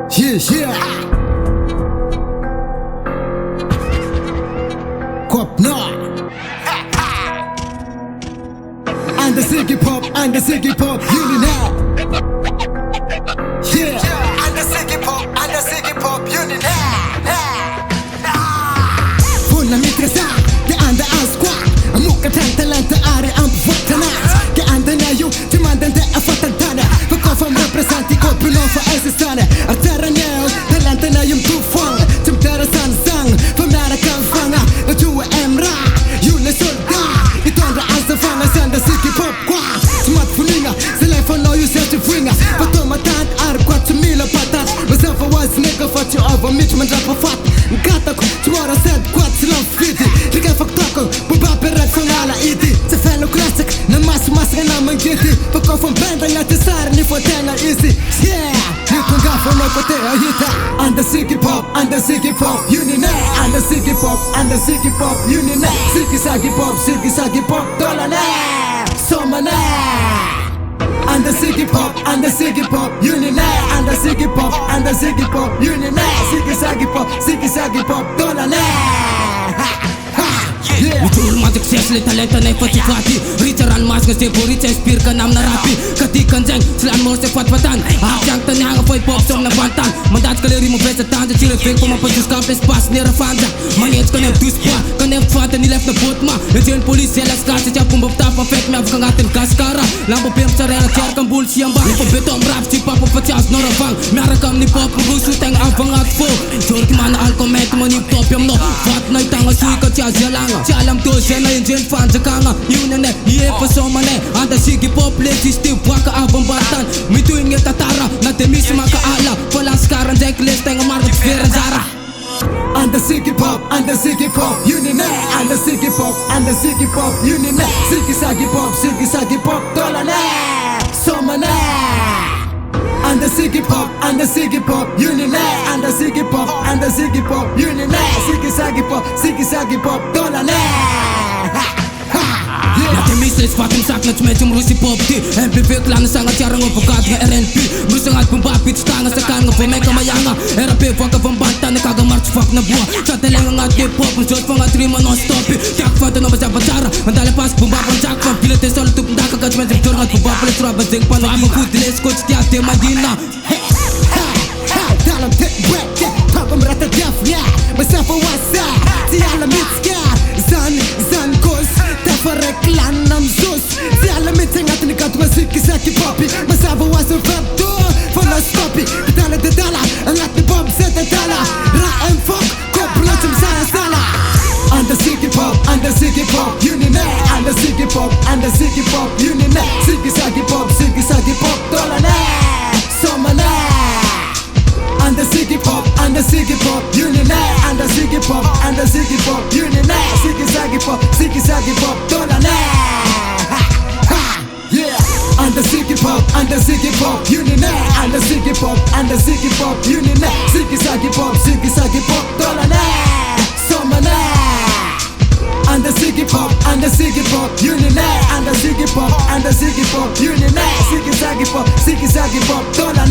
Yeah. Kop Nord. And the Ziggy Pop, and the Ziggy Pop, Union now. Yeah. And the Ziggy Pop, and the Ziggy Pop, Union Fulla mitresa, det andra ansquad. Muka talenter är det ambivatternat. Det andra är ju till mannen det är fattantane. För kofam represent i koppen och för SSane. Arterra neo, talenterna är ju tufang. Som deras ansang, för nära kan fånga. Jag tror Emra, Julle soldat. I tondra alls att fånga sända Ziggy Pop quad. Som att förninga, ställa för nöje så att du fringa. För att de har tant arquat som mila patat. Men sen för was nigga för att jag över mitt men drar på fatt. Katak, som har sett quad till en flitti. Lika faktaker, på papperet från alla IT. Så fellow classic, när massor när man getty. För kom från bänderna till sär, ni får tänga easy. Yeah, nu kom gaffeln upp och det jag hittar. And the Ziggy Pop, and the Ziggy Pop, Union and the Ziggy Pop, and the Ziggy Pop, Union Ziggy Zaggy Pop, dollar sommar and the Ziggy Pop, and the Ziggy Pop, Union and the Ziggy Pop, and the Ziggy Pop, Union Ziggy Zaggy Pop, dollar Ucul magic sesle talenta nei fati fati Riceran mas ngeste borice spir ka nam na rapi Kati kanjeng slan mo se fat fatan Ajang tanyang foi pop som na bantan Mandat ka leri mo besa tanda chile fake pa mapajus ka pes pas nera fanda Mangets ka nem duspa ka nem fata ni left na botma Ejen police la skase ja pum bopta pa fake me afkan gaten kaskara Lambo pem sarena ker kan bul siamba Ni betom rap si papa pachas no ravang Merakam ni pop ngusu teng avang at fo Jor ki mana alcomet mo ni top yam no Fat na itanga sui ka tia jalanga Alam to siya na yung dyan fan sa kanga Yun na ne, iye pa soma ne Anda Ziggy Pop, lesi Steve waka abang batan Mituin nga tatara, na temis makaala Palas karan checklist, tenga market feran zara And the Ziggy Pop, and the Ziggy Pop, Union and the Ziggy Pop, and the Ziggy Pop, Union Ziggy Zaggy Pop, dollar soma ne And the Ziggy Pop, and the Ziggy Pop, Union and the Ziggy Pop, and the Ziggy Pop, Union Ziggy Zaggy Pop, dollar Natimisles fatin sakna tumejum rusi pop di MPV klan sangat jarang ngopokat nga RNP Musangat bumbapit stanga sakan nga pemeka mayanga RP waka pembanta ne kaga march fuck na buah Sateleng ngat de pop njot pangat rima non stop Jak fata no baca bacara Mandale pas bumbapan jak fan Bila te sol tup ndaka kat menjek jorngat bumbapal Traba zeng pano abang kutiles coach tiap te madina Dalam tek break, papa merata deaf Masafa wasa, si alla mitska Zan kos, tafare klan nam sus Si alla mitsengat ni katu Ziggy Zaggy Popi Masafa wasa fabdo, follow stoppy Betala de dala, angat ni bomb zeta dala Ra en fok, kopro som sala And the Ziggy Pop, and the Ziggy Pop, Union and the Ziggy Pop, and the Ziggy Pop, Union Ziggy Zaggy Pop, dollar summer And the Ziggy Pop, and the Ziggy Pop, Union and the Ziggy Pop, and the Ziggy Pop, Union Ziggy Zaggy Pop, dollar Yeah. And the Ziggy Pop, and the Ziggy Pop, Union and the Ziggy Pop, and the Ziggy Pop, Union Ziggy Zaggy Pop, dollar summer And the Ziggy Pop, and the Ziggy Pop, Union and the Ziggy Pop, and the Ziggy Pop, Union Ziggy Zaggy Pop, dollar